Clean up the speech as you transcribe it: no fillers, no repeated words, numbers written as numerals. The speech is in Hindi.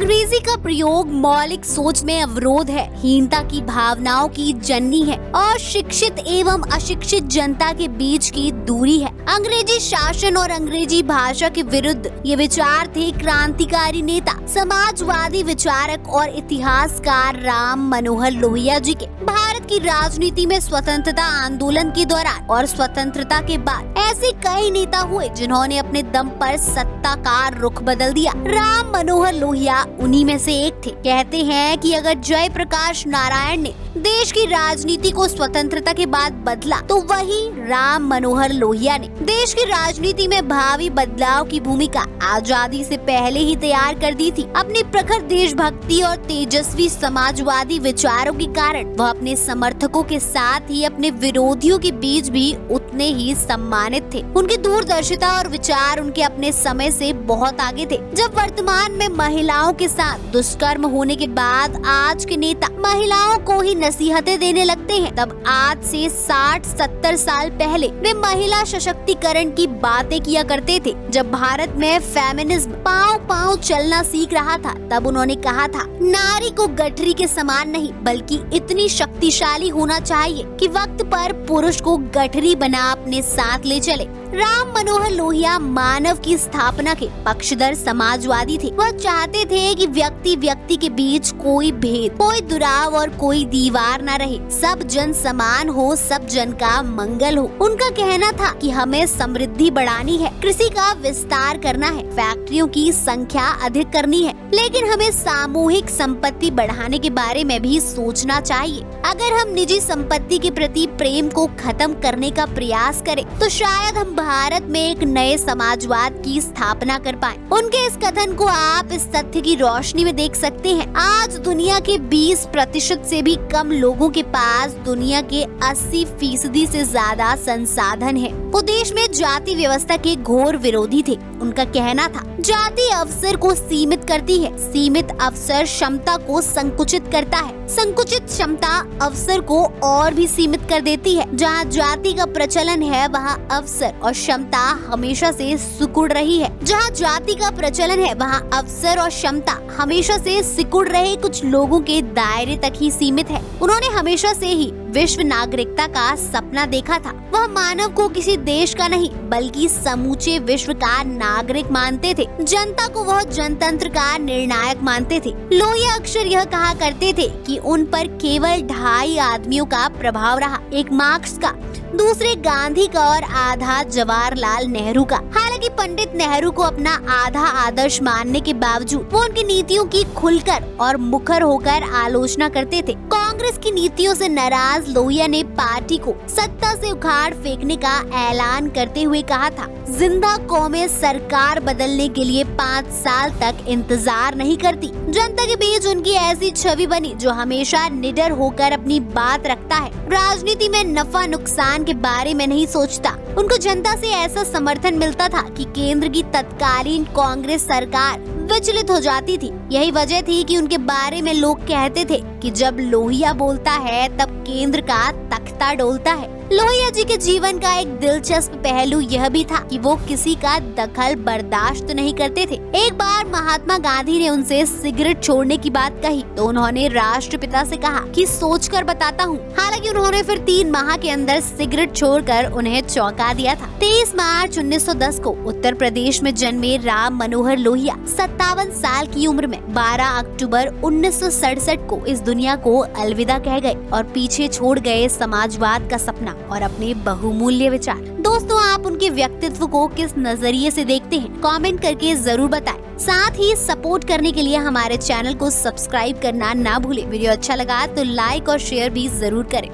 अंग्रेजी का प्रयोग मौलिक सोच में अवरोध है, हीनता की भावनाओं की जननी है और शिक्षित एवं अशिक्षित जनता के बीच की दूरी है। अंग्रेजी शासन और अंग्रेजी भाषा के विरुद्ध ये विचार थे क्रांतिकारी नेता, समाजवादी विचारक और इतिहासकार राम मनोहर लोहिया जी के। भारत की राजनीति में स्वतंत्रता आंदोलन के दौरान और स्वतंत्रता के बाद ऐसे कई नेता हुए जिन्होंने अपने दम पर सत्ता का रुख बदल दिया। राम मनोहर लोहिया उन्हीं में से एक थे। कहते हैं कि अगर जयप्रकाश नारायण ने देश की राजनीति को स्वतंत्रता के बाद बदला तो वही राम मनोहर लोहिया ने देश की राजनीति में भावी बदलाव की भूमिका आजादी से पहले ही तैयार कर दी थी। अपनी प्रखर देशभक्ति और तेजस्वी समाजवादी विचारों के कारण वह अपने समर्थकों के साथ ही अपने विरोधियों के बीच भी उतने ही सम्मानित थे। उनकी दूरदर्शिता और विचार उनके अपने समय से बहुत आगे थे। जब वर्तमान में महिलाओं के साथ दुष्कर्म होने के बाद आज के नेता महिलाओं को ही नसीहतें देने लगते हैं, तब आज से 60-70 साल पहले वे महिला सशक्तिकरण की बातें किया करते थे। जब भारत में फेमिनिज्म पांव चलना सीख रहा था, तब उन्होंने कहा था, नारी को गठरी के समान नहीं बल्कि इतनी शक्तिशाली होना चाहिए कि वक्त पर पुरुष को गठरी बना अपने साथ ले चले। राम मनोहर लोहिया मानव की स्थापना के पक्षधर समाजवादी थे। वह चाहते थे कि व्यक्ति के बीच कोई भेद, कोई दुराव और कोई दीवार न रहे, सब जन समान हो, सब जन का मंगल हो। उनका कहना था कि हमें समृद्धि बढ़ानी है, कृषि का विस्तार करना है, फैक्ट्रियों की संख्या अधिक करनी है, लेकिन हमें सामूहिक संपत्ति बढ़ाने के बारे में भी सोचना चाहिए। अगर हम निजी संपत्ति के प्रति प्रेम को खत्म करने का प्रयास करें तो शायद हम भारत में एक नए समाजवाद की स्थापना कर पाएं। उनके इस कथन को आप इस तथ्य की रोशनी में देख सकते हैं, आज दुनिया के 20% से भी कम लोगों के पास दुनिया के 80% से ज्यादा संसाधन है। वो देश में जाति व्यवस्था के घोर विरोधी थे। उनका कहना था, जाति अवसर को सीमित करती है, सीमित अवसर क्षमता को संकुचित करता है, संकुचित क्षमता अवसर को और भी सीमित कर देती है। जहाँ जाति का प्रचलन है वहाँ अवसर और क्षमता हमेशा से सिकुड़ रही है। जहाँ जाति का प्रचलन है वहाँ अवसर और क्षमता हमेशा से सिकुड़ रहे कुछ लोगों के दायरे तक ही सीमित है। उन्होंने हमेशा से ही विश्व नागरिकता का सपना देखा था। वह मानव को किसी देश का नहीं बल्कि समूचे विश्व का नागरिक मानते थे। जनता को वह जनतंत्र का निर्णायक मानते थे। लोहिया अक्सर यह कहा करते थे कि उन पर केवल 2.5 आदमियों का प्रभाव रहा, एक मार्क्स का, दूसरे गांधी का और आधा जवाहरलाल नेहरू का। हालांकि पंडित नेहरू को अपना आधा आदर्श मानने के बावजूद वो उनकी नीतियों की खुलकर और मुखर होकर आलोचना करते थे। कांग्रेस की नीतियों से नाराज लोहिया ने पार्टी को सत्ता से उखाड़ फेंकने का ऐलान करते हुए कहा था, जिंदा कौमें सरकार बदलने के लिए 5 साल तक इंतजार नहीं करती। जनता के बीच उनकी ऐसी छवि बनी जो हमेशा निडर होकर अपनी बात रखता है, राजनीति में नफा नुकसान के बारे में नहीं सोचता। उनको जनता से ऐसा समर्थन मिलता था कि केंद्र की तत्कालीन कांग्रेस सरकार विचलित हो जाती थी। यही वजह थी कि उनके बारे में लोग कहते थे कि जब लोहिया बोलता है तब केंद्र का तख्ता डोलता है। लोहिया जी के जीवन का एक दिलचस्प पहलू यह भी था कि वो किसी का दखल बर्दाश्त नहीं करते थे। एक बार महात्मा गांधी ने उनसे सिगरेट छोड़ने की बात कही तो उन्होंने राष्ट्रपिता से कहा कि सोचकर बताता हूँ। हालांकि उन्होंने फिर 3 माह के अंदर सिगरेट छोड़कर उन्हें चौंका दिया था। 23 मार्च 1910 को उत्तर प्रदेश में जन्मे राम मनोहर लोहिया 57 साल की उम्र में 12 अक्टूबर 1967 को इस दुनिया को अलविदा कह गए और पीछे छोड़ गए समाजवाद का सपना और अपने बहुमूल्य विचार। दोस्तों, आप उनके व्यक्तित्व को किस नजरिए से देखते हैं, कमेंट करके जरूर बताएं। साथ ही सपोर्ट करने के लिए हमारे चैनल को सब्सक्राइब करना ना भूलें। वीडियो अच्छा लगा तो लाइक और शेयर भी जरूर करें।